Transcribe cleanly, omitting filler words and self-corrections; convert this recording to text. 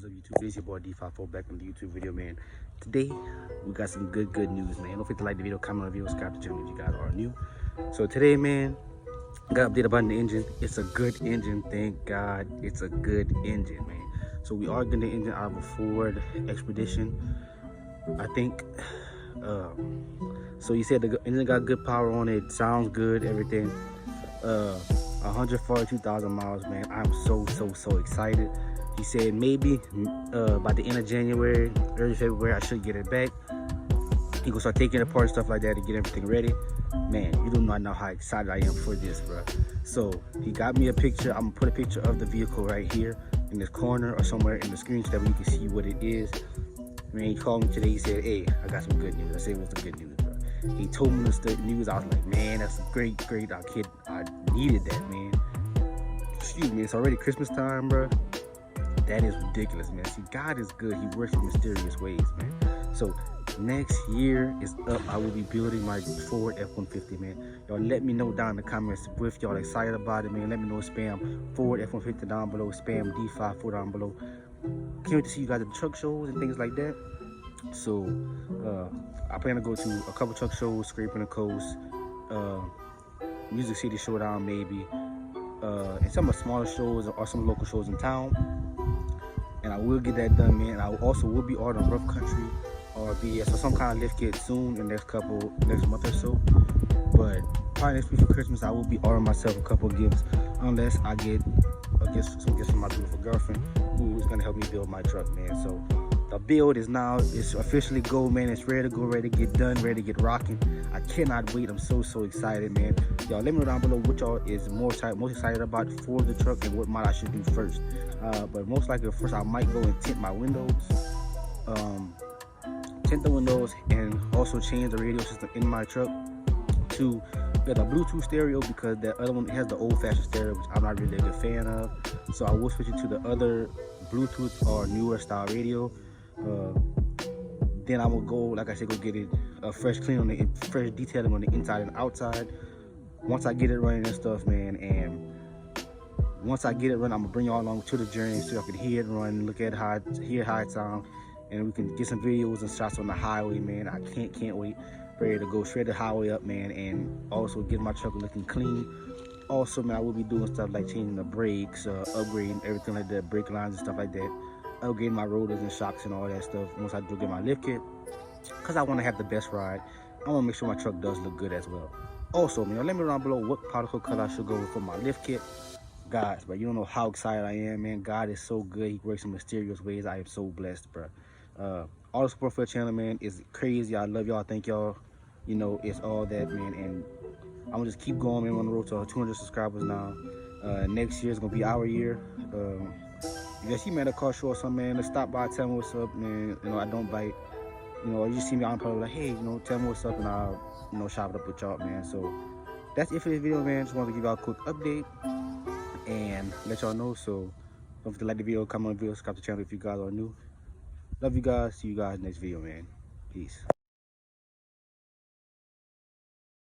What's up, YouTube? It's your boy D54 back on the YouTube video, man. Today we got some good news, man. Don't forget to like the video, comment on the video, subscribe to the channel if you guys are new. So today, man, I got update about the engine. It's a good engine, thank God. It's a good engine, man. So we are getting the engine out of a Ford Expedition, I think. So he said the engine got good power on it, sounds good, everything. 142,000 miles, man. I'm so excited. He said maybe by the end of January, early February, I should get it back. He gonna start taking it apart, stuff like that, to get everything ready. Man, you do not know how excited I am for this, bro. So he got me a picture. I'm gonna put a picture of the vehicle right here in this corner or somewhere in the screen so that you can see what it is. Man, he called me today. He said, "Hey, I got some good news." I said, "What's the good news, bro?" He told me the news. I was like, "Man, that's great. I needed that, man." Excuse me, it's already Christmas time, bro. That is ridiculous, man. See, God is good. He works in mysterious ways, man. So next year is up. I will be building my Ford F-150, man. Y'all let me know down in the comments if y'all excited about it, man. Let me know. Spam Ford F-150 down below. Spam D54 down below. Can't wait to see you guys at the truck shows and things like that. So I plan to go to a couple truck shows, Scraping the Coast, Music City Showdown maybe, and some of the smaller shows or some local shows in town. And I will get that done, man. I also will be ordering Rough Country or BS or some kind of lift kit soon in the next month or so. But probably next week for Christmas, I will be ordering myself a couple of gifts, unless I get some gifts from my beautiful girlfriend, who is gonna help me build my truck, man. So the build is officially go, man. It's ready to go, ready to get done, ready to get rocking. I cannot wait. I'm so excited, man. Y'all let me know down below what y'all is most excited about for the truck and what mod I should do first. But most likely first I might go and tint my windows, tint the windows, and also change the radio system in my truck to get a Bluetooth stereo, because the other one has the old-fashioned stereo, which I'm not really a good fan of. So I will switch it to the other Bluetooth or newer style radio. Then I will go, like I said, go get it a fresh clean on the fresh detailing on the inside and outside. Once I get it running and stuff, man, and once I get it running, I'm gonna bring y'all along to the journey so y'all can hear it run, look at hear how it sounds, and we can get some videos and shots on the highway, man. I can't wait. Ready to go straight the highway up, man, and also get my truck looking clean. Also, man, I will be doing stuff like changing the brakes, upgrading everything like that, brake lines and stuff like that, upgrading my rotors and shocks and all that stuff once I do get my lift kit, because I want to have the best ride. I want to make sure my truck does look good as well. Also, man, let me know down below what particle color I should go with for my lift kit. Guys, but you don't know how excited I am, man. God is so good. He works in mysterious ways. I am so blessed, bro. All the support for the channel, man, is crazy. I love y'all. Thank y'all. You know, it's all that, man. And I'm gonna just keep going, man. We're on the road to 200 subscribers now. Next year is gonna be our year. If you see me at a car show or something, man, let's stop by, tell me what's up, man. You know, I don't bite. You know, you just see me, I'm probably like, hey, you know, tell me what's up, and I'll, you know, shop it up with y'all, man. So that's it for this video, man. Just wanted to give y'all a quick update and let y'all know. So don't forget to like the video, comment on the video, subscribe to the channel if you guys are new. Love you guys. See you guys next video, man. Peace.